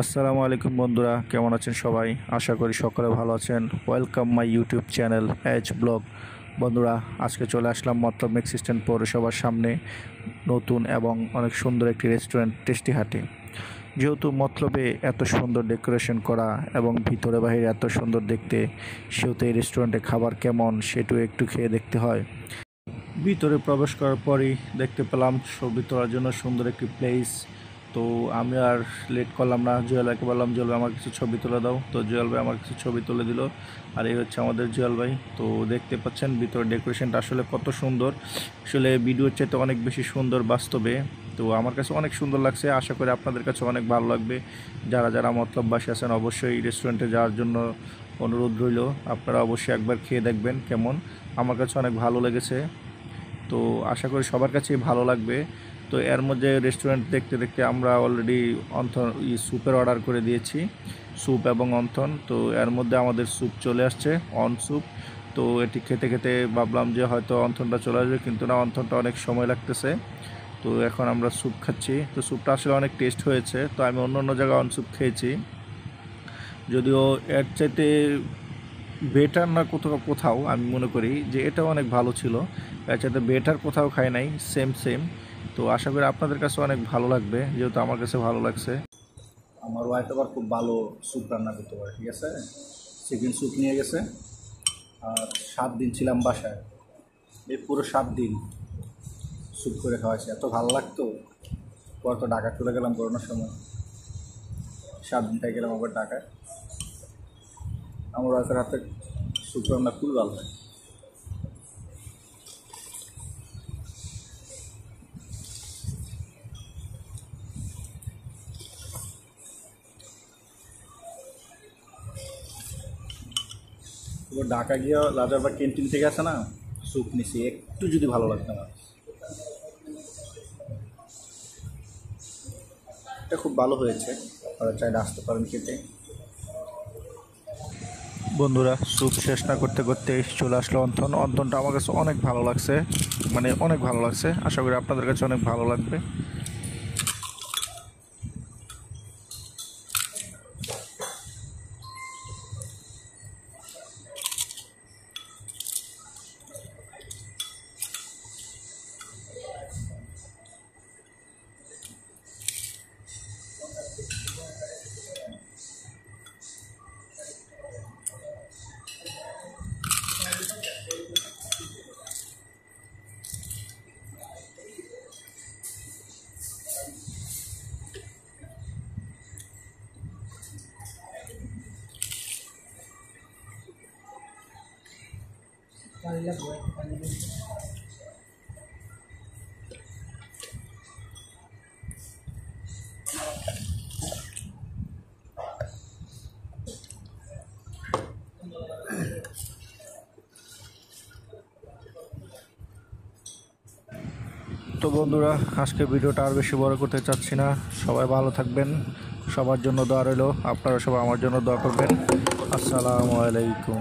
আসসালামু আলাইকুম বন্ধুরা, কেমন আছেন সবাই? আশা করি সকলে ভালো আছেন। Welcome my YouTube channel H blog. বন্ধুরা, আজকে চলে আসলাম মতলব মেক্সিস্ট্যান্ট পৌরসভার সামনে নতুন এবং অনেক সুন্দর একটি রেস্টুরেন্ট টেস্টি হাটে। যেহেতু মতলবে এত সুন্দর ডেকোরেশন করা এবং ভিতরে বাহিরে এত সুন্দর দেখতে, সেহেতু এই রেস্টুরেন্টে খাবার কেমন সেটাও একটু খেয়ে দেখতে হয়। ভিতরে প্রবেশ করার পরই দেখতে পেলাম ছবি তোলার জন্য সুন্দর একটি প্লেস। তো আমি আর লেট করলাম না, জুয়েল ভাইকে বললাম, জুয়েল ভাই আমার কিছু ছবি তুলে দাও। তো জুয়েল ভাই আমার কিছু ছবি তুলে দিল। আর এই হচ্ছে আমাদের জুয়েল ভাই। তো দেখতে পাচ্ছেন ভিতরে ডেকোরেশনটা আসলে কত সুন্দর, আসলে ভিডিওর চাইতে অনেক বেশি সুন্দর বাস্তবে। তো আমার কাছে অনেক সুন্দর লাগছে, আশা করি আপনাদের কাছে অনেক ভালো লাগবে। যারা যারা মতলববাসী আছেন অবশ্যই রেস্টুরেন্টে যাওয়ার জন্য অনুরোধ রইল। আপনারা অবশ্যই একবার খেয়ে দেখবেন কেমন। আমার কাছে অনেক ভালো লেগেছে, তো আশা করি সবার কাছেই ভালো লাগবে। তো এর মধ্যে রেস্টুরেন্ট দেখতে দেখতে আমরা অলরেডি অন্থন স্যুপের অর্ডার করে দিয়েছি, স্যুপ এবং অন্থন। তো এর মধ্যে আমাদের স্যুপ চলে আসছে, অন স্যুপ। তো এটি খেতে খেতে ভাবলাম যে হয়তো অন্থনটা চলে আসবে, কিন্তু না, অন্থনটা অনেক সময় লাগতেছে। তো এখন আমরা স্যুপ খাচ্ছি। তো স্যুপটা আসলে অনেক টেস্ট হয়েছে। তো আমি অন্য অন্য জায়গায় অন স্যুপ খেয়েছি, যদিও এর চাইতে বেটার না কোথাও কোথাও আমি মনে করি যে এটাও অনেক ভালো ছিল। এর চাইতে বেটার কোথাও খাই নাই, সেম সেম। তো আশা করি আপনাদের কাছে অনেক ভালো লাগবে, যেহেতু আমার কাছে ভালো লাগছে। আমার ওয়াইফ আবার খুব ভালো স্যুপ রান্না করতে পারে, ঠিক আছে। চিকেন স্যুপ নিয়ে গেছে। আর 7 দিন ছিলাম বাসায়, এই পুরো 7 দিন স্যুপ করে খাওয়াইছে, এত ভালো লাগতো। পর তো ঢাকা চলে গেলাম করোনার সময়, 7 দিন থেকে গেলাম আবার ঢাকায়। আমার ওয়াইফের হাতে স্যুপ রান্না খুবই ভালো হয়। এবার ঢাকা গিয়ে রাজারবাগ ক্যান্টিন থেকে আছে না, স্যুপ নিছি, একটু যদি ভালো লাগতো না। এটা খুব ভালো হয়েছে, আপনারা চাইলে আসতে পারেন খেতে। বন্ধুরা, স্যুপ শেষ না করতে করতে চলে আসলো অন্থন। অন্থনটা আমার কাছে অনেক ভালো লাগছে, মানে অনেক ভালো লাগছে। আশা করি আপনাদের কাছে অনেক ভালো লাগবে। তো বন্ধুরা, আজকে ভিডিওটা আর বেশি বড় করতে চাচ্ছি না। সবাই ভালো থাকবেন, সবার জন্য দোয়া রইল। আপনারা সবাই আমার জন্য দোয়া করবেন। আসসালামু আলাইকুম।